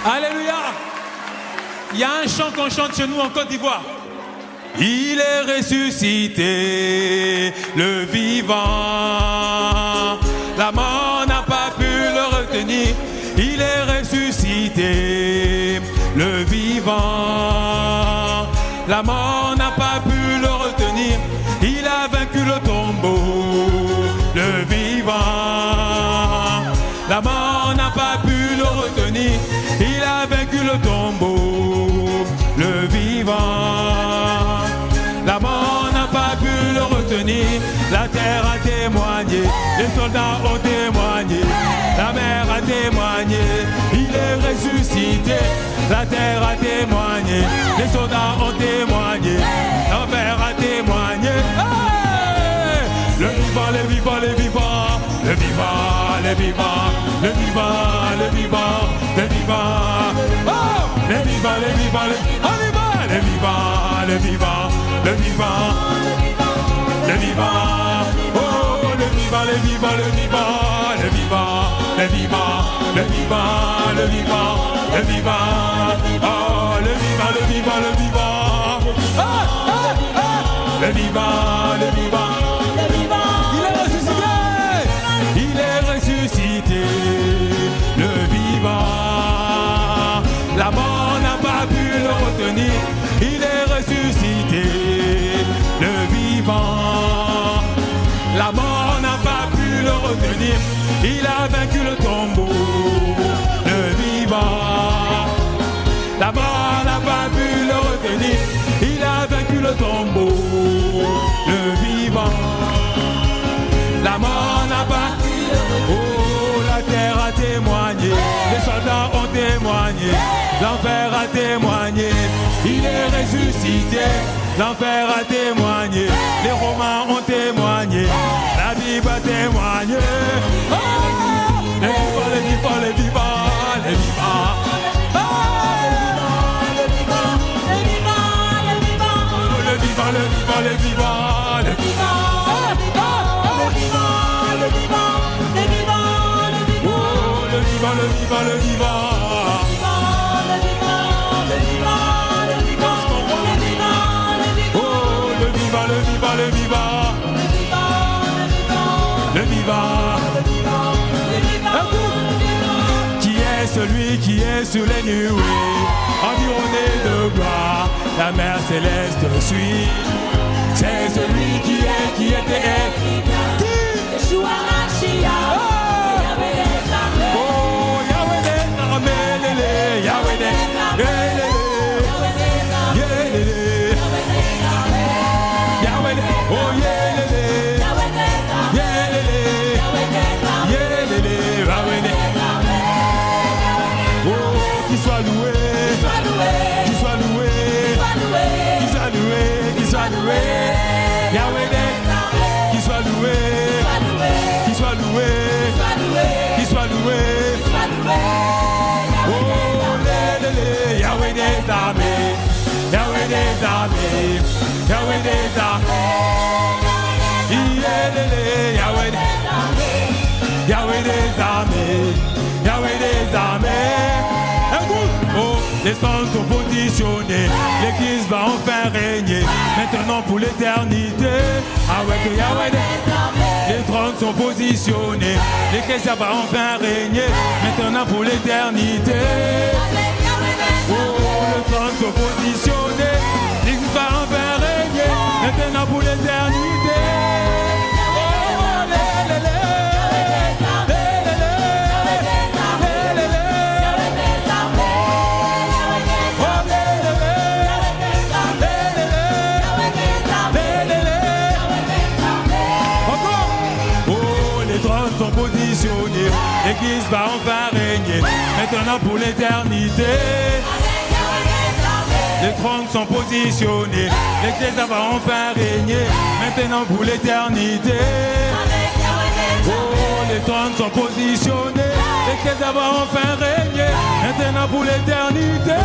Alléluia. Il y a un chant qu'on chante chez nous en Côte d'Ivoire. Il est ressuscité, le vivant. La mort n'a pas pu le retenir. Il est ressuscité, le vivant. La mort n'a pas pu le retenir. Il a vaincu le tombeau, le vivant. La mort n'a pas pu le retenir. Il a vaincu le tombeau, le vivant. La mort n'a pas pu le retenir. La terre a témoigné, les soldats ont témoigné, la mer a témoigné. Il est ressuscité. La terre a témoigné, les soldats ont témoigné, l'enfer a témoigné. Hey! Le vivant, le vivant, le vivant, le vivant, le vivant, le vivant, le vivant, le vivant. Oh! Le vivant, le vivant, le vivant, le vivant, le vivant, le vivant, le vivant. Oh! Le vivant, le vivant, le vivant, le vivant, le vivant, le vivant, le vivant, le vivant. Oh! Le vivant, le vivant, le vivant. Ah! Ah! Ah! Le vivant, le vivant. Il est ressuscité. Il est ressuscité. Le vivant. La mort n'a pas pu le retenir. Il est ressuscité. Le vivant. La mort n'a pas pu le retenir. Il a vaincu le tombeau. Le vivant. La mort n'a pas pu le retenir. Il a vaincu le tombeau. Le vivant. La mort n'a pas pu le retenir. Oh, la terre a témoigné. Les soldats ont témoigné. L'enfer a témoigné. Il est ressuscité. L'enfer a témoigné. Les Romains ont témoigné. La Bible a témoigné. Oh, les vivants, les vivants, les vivants, les vivants. Oh, le vivant, le vivant, le vivant, le vivant, le vivant, le vivant, le vivant, le vivant, le vivant, le vivant, le vivant, le vivant, le vivant, le vivant. Le vivant, le vivant, le vivant, le vivant. Qui est celui qui est sur les nuées, environné de gloire, la mer céleste suit. C'est celui qui était, Yeshua Mashiach. Oh, Yahweh des armées, Yahweh des armées. Oh yeah, oh, qu'il soit loué, qu'il soit loué, qu'il soit loué, qu'il soit loué, Yahweh, qu'il soit loué, qu'il soit loué, qu'il soit loué. Oh Yahweh des armées, Yahweh des armées, Yahweh des armées. Yahweh des armées, Yahweh des armées. Oh, les sons sont positionnés, l'église va enfin régner, maintenant pour l'éternité. Ah ouais, que Yahweh des armées. Les trônes sont positionnés, l'église va enfin régner, maintenant pour l'éternité. Oh, les trônes sont positionnés, l'église va enfin régner, maintenant pour l'éternité. L'église va enfin régner, maintenant pour l'éternité. Les trônes sont positionnés, l'église va enfin régner, maintenant pour l'éternité. Oh, les trônes sont positionnés, l'église va enfin régner, maintenant pour l'éternité.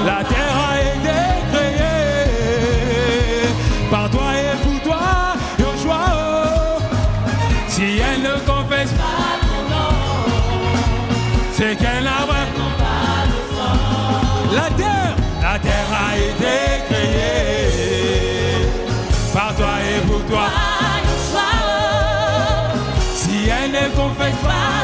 La terre a été créée par toi et pour toi, Yoshua. Si elle ne confesse pas ton nom, c'est qu'elle n'a vraiment pas de sang. La terre a été créée par toi et pour toi. Si elle ne confesse pas